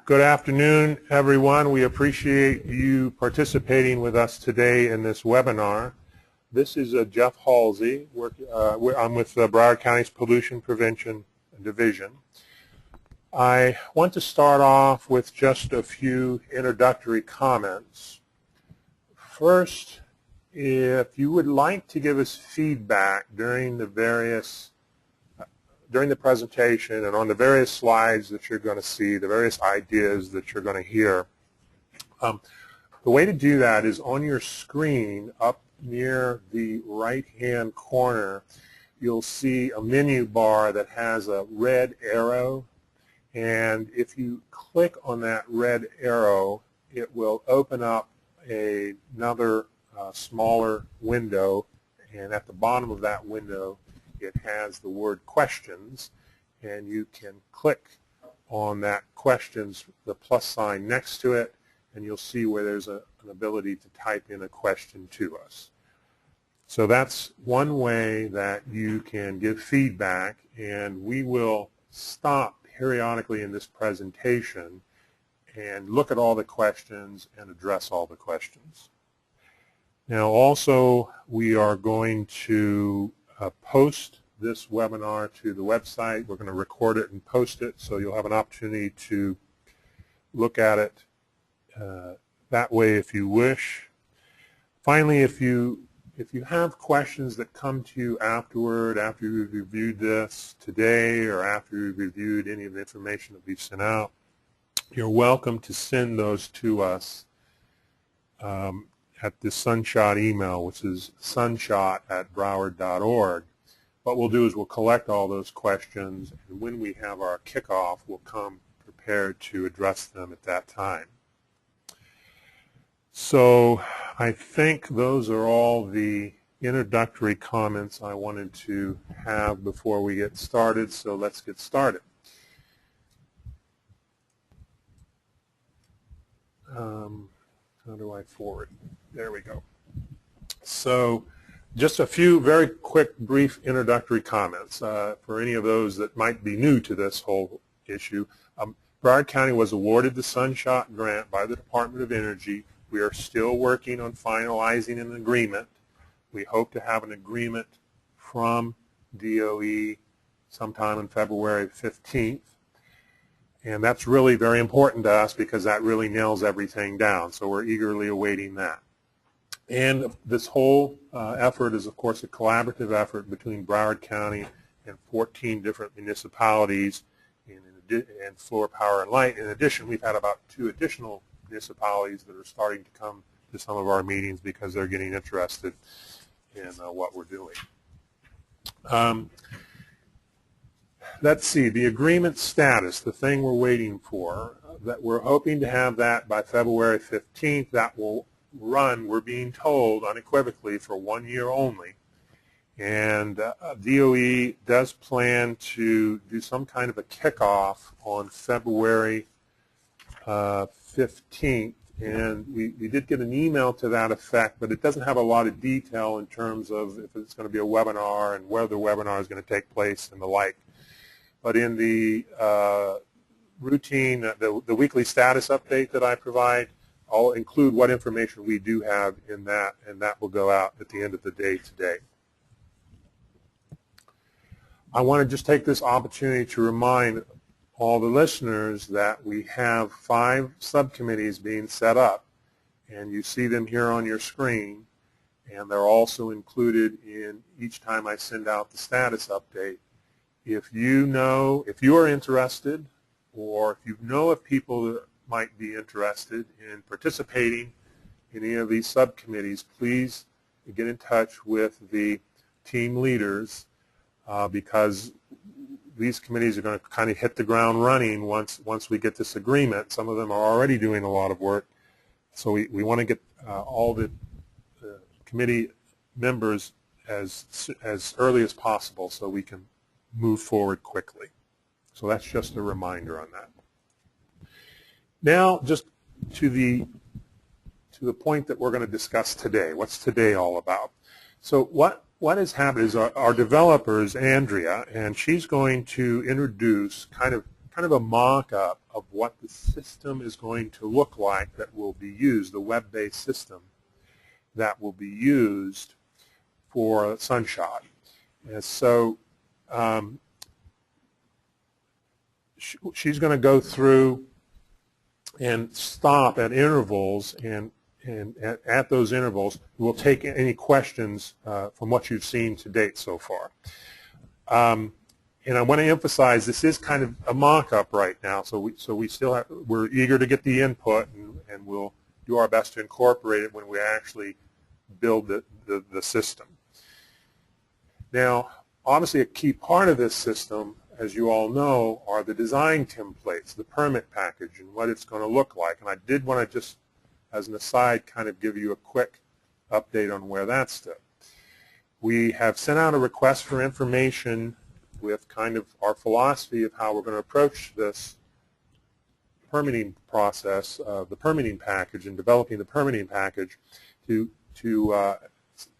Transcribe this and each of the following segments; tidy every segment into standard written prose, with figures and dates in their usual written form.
Good afternoon, everyone. We appreciate you participating with us today in this webinar. This is Jeff Halsey. I'm with Broward County's Pollution Prevention Division. I want to start off with just a few introductory comments. First, if you would like to give us feedback during the presentation and on the various slides that you're going to see, the various ideas that you're going to hear, the way to do that is on your screen up near the right-hand corner. You'll see a menu bar that has a red arrow, and if you click on that red arrow, it will open up another smaller window, and at the bottom of that window it has the word questions, and you can click on that questions, the plus sign next to it, and you'll see where there's an ability to type in a question to us. So that's one way that you can give feedback, and we will stop periodically in this presentation and look at all the questions and address all the questions. Now also, we are going to post this webinar to the website. We're going to record it and post it, so you'll have an opportunity to look at it that way if you wish. Finally, if you have questions that come to you afterward, after you've reviewed this today or after you've reviewed any of the information that we've sent out, you're welcome to send those to us at the Sunshot email, which is sunshot@broward.org. What we'll do is we'll collect all those questions, and when we have our kickoff, we'll come prepared to address them at that time. So I think those are all the introductory comments I wanted to have before we get started, so let's get started. How do I forward? There we go. So just a few very quick, brief introductory comments for any of those that might be new to this whole issue. Broward County was awarded the Sunshot Grant by the Department of Energy. We are still working on finalizing an agreement. We hope to have an agreement from DOE sometime on February 15th. And that's really very important to us because that really nails everything down. So we're eagerly awaiting that. And this whole effort is, of course, a collaborative effort between Broward County and 14 different municipalities and Florida Power and Light. In addition, we've had about 2 additional municipalities that are starting to come to some of our meetings because they're getting interested in what we're doing. Let's see, the agreement status, the thing we're waiting for, that we're hoping to have that by February 15th. That will run, we're being told unequivocally, for 1 year only. And DOE does plan to do some kind of a kickoff on February 15th. And we did get an email to that effect, but it doesn't have a lot of detail in terms of if it's going to be a webinar and where the webinar is going to take place and the like. But in the routine, the weekly status update that I provide, I'll include what information we do have in that, and that will go out at the end of the day today. I want to just take this opportunity to remind all the listeners that we have 5 subcommittees being set up, and you see them here on your screen, and they're also included in each time I send out the status update. If you are interested, or if you know of people that might be interested in participating in any of these subcommittees, please get in touch with the team leaders because these committees are going to kind of hit the ground running once we get this agreement. Some of them are already doing a lot of work, so we want to get all the committee members as early as possible so we can move forward quickly. So that's just a reminder on that. Now, just to the point that we're going to discuss today. What's today all about? So what has happened is our developer is Andrea, and she's going to introduce kind of a mock-up of what the system is going to look like that will be used, the web-based system that will be used for Sunshot. And so she's going to go through and stop at intervals, and at those intervals we'll take any questions from what you've seen to date so far. And I want to emphasize this is kind of a mock-up right now, so we still have, we're eager to get the input, and we'll do our best to incorporate it when we actually build the system. Now, obviously a key part of this system, as you all know, are the design templates, the permit package, and what it's going to look like. And I did want to just, as an aside, kind of give you a quick update on where that stood. We have sent out a request for information with kind of our philosophy of how we're going to approach this permitting process, the permitting package, and developing the permitting package to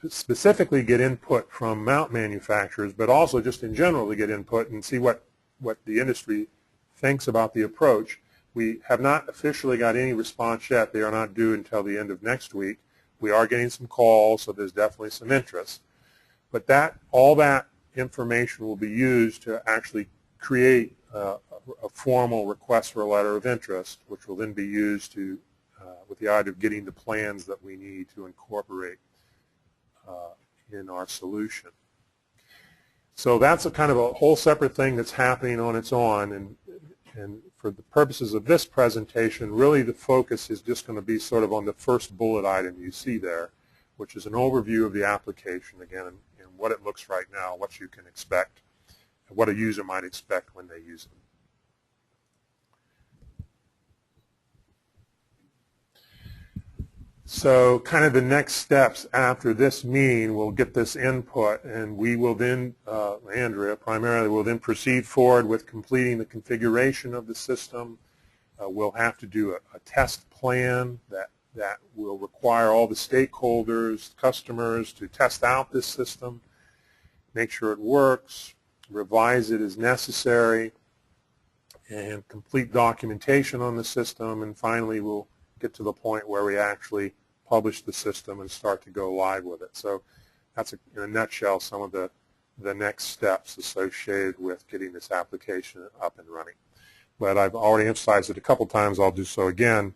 specifically get input from mount manufacturers, but also just in general to get input and see what the industry thinks about the approach. We have not officially got any response yet. They are not due until the end of next week. We are getting some calls, so there's definitely some interest. But all that information will be used to actually create a formal request for a letter of interest, which will then be used to, with the idea of getting the plans that we need to incorporate in our solution. So that's a kind of a whole separate thing that's happening on its own, and for the purposes of this presentation, really the focus is just going to be sort of on the first bullet item you see there, which is an overview of the application, again, and what it looks right now, what you can expect, and what a user might expect when they use it. So kind of the next steps after this meeting, we'll get this input, and we will then, Andrea primarily, will then proceed forward with completing the configuration of the system. We'll have to do a test plan that will require all the stakeholders, customers, to test out this system, make sure it works, revise it as necessary, and complete documentation on the system. And finally, we'll get to the point where we actually publish the system and start to go live with it. So that's, in a nutshell, some of the next steps associated with getting this application up and running. But I've already emphasized it a couple times. I'll do so again.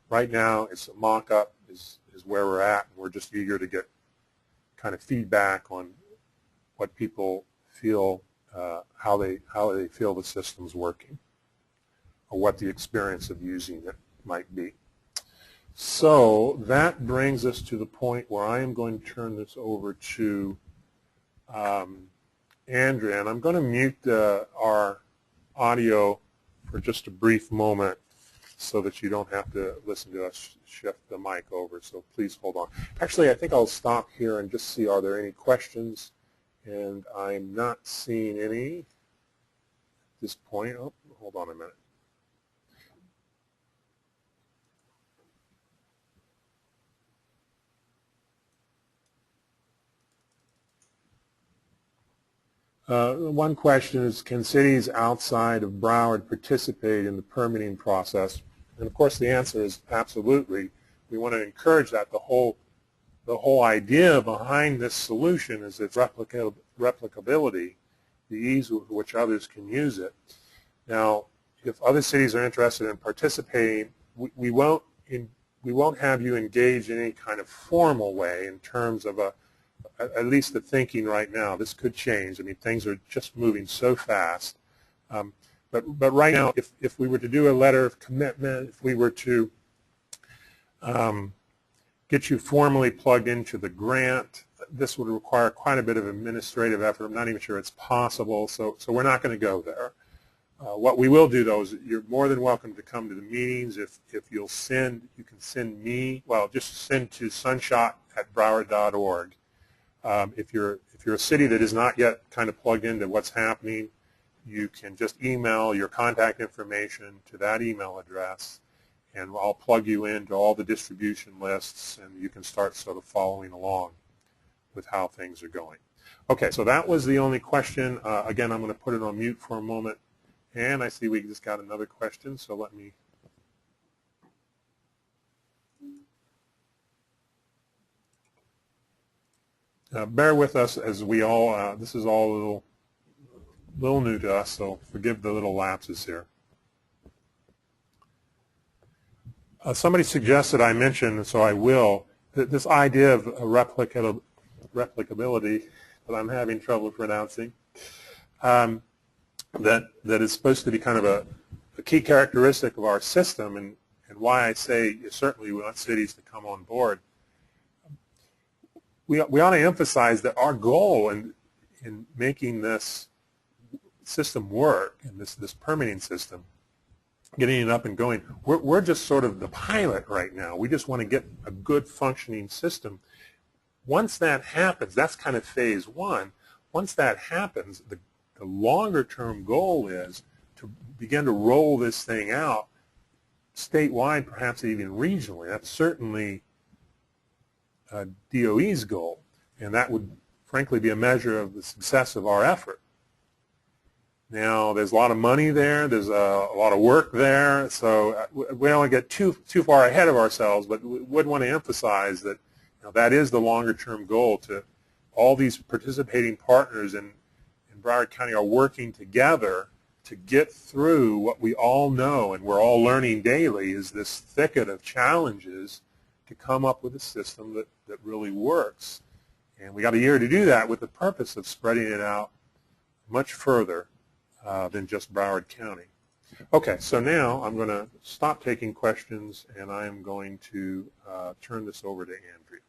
Right now, it's a mock-up is where we're at. We're just eager to get kind of feedback on what people feel, how they feel the system's working, or what the experience of using it might be. So that brings us to the point where I am going to turn this over to Andrea, and I'm going to mute our audio for just a brief moment so that you don't have to listen to us shift the mic over. So please hold on. Actually, I think I'll stop here and just see, are there any questions? And I'm not seeing any at this point. Oh, hold on a minute. One question is, can cities outside of Broward participate in the permitting process? And of course the answer is absolutely. We want to encourage that. The whole idea behind this solution is its replicability, the ease with which others can use it. Now, if other cities are interested in participating, we won't have you engage in any kind of formal way in terms of at least the thinking right now. This could change. I mean, things are just moving so fast. But right now, if we were to do a letter of commitment, if we were to get you formally plugged into the grant, this would require quite a bit of administrative effort. I'm not even sure it's possible, so we're not going to go there. What we will do, though, is you're more than welcome to come to the meetings. If you'll send, you can send me, well, just send to sunshot@broward.org. If you're a city that is not yet kind of plugged into what's happening, you can just email your contact information to that email address, and I'll plug you into all the distribution lists, and you can start sort of following along with how things are going. Okay, so that was the only question. Again, I'm going to put it on mute for a moment, And I see we just got another question, so let me. Bear with us as we all, this is all a little new to us, so forgive the little lapses here. Somebody suggested I mention, so I will, that this idea of replicability that I'm having trouble pronouncing, that is supposed to be kind of a key characteristic of our system, and why I say certainly we want cities to come on board. We ought to emphasize that our goal in making this system work, and this permitting system, getting it up and going, we're just sort of the pilot right now. We just want to get a good functioning system. Once that happens, that's kind of phase one. Once that happens, the longer term goal is to begin to roll this thing out statewide, perhaps even regionally. That's certainly DOE's goal, and that would frankly be a measure of the success of our effort. Now, there's a lot of money there, there's a lot of work there, so we don't want to get too far ahead of ourselves, but we would want to emphasize that that is the longer term goal. To all these participating partners in Broward County are working together to get through what we all know and we're all learning daily is this thicket of challenges to come up with a system that really works. And we got a year to do that with the purpose of spreading it out much further than just Broward County. Okay, so now I'm going to stop taking questions and I am going to turn this over to Andrea.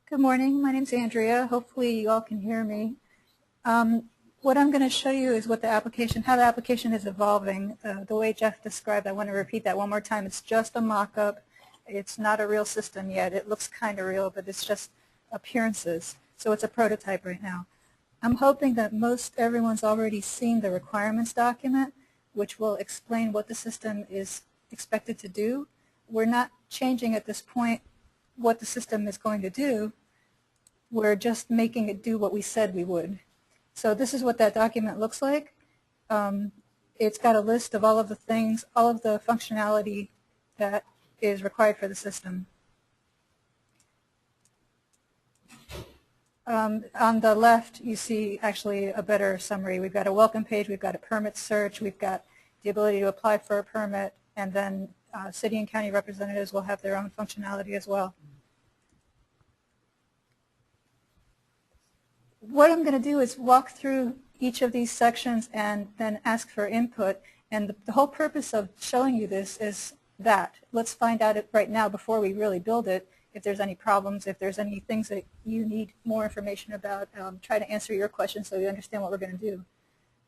Good morning. My name is Andrea. Hopefully you all can hear me. What I'm going to show you is how the application is evolving. The way Jeff described, I want to repeat that one more time. It's just a mock-up. It's not a real system yet. It looks kind of real, but it's just appearances. So it's a prototype right now. I'm hoping that everyone's already seen the requirements document, which will explain what the system is expected to do. We're not changing at this point what the system is going to do. We're just making it do what we said we would. So this is what that document looks like. It's got a list of all of the things, all of the functionality that is required for the system. On the left, you see actually a better summary. We've got a welcome page, we've got a permit search, we've got the ability to apply for a permit, and then city and county representatives will have their own functionality as well. What I'm going to do is walk through each of these sections and then ask for input. And the whole purpose of showing you this is that. Let's find out right now before we really build it if there's any problems, if there's any things that you need more information about, try to answer your questions so you understand what we're going to do.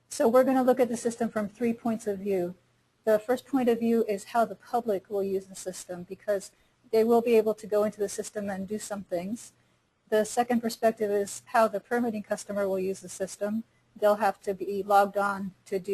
So we're going to look at the system from 3 points of view. The first point of view is how the public will use the system, because they will be able to go into the system and do some things. The second perspective is how the permitting customer will use the system. They'll have to be logged on to do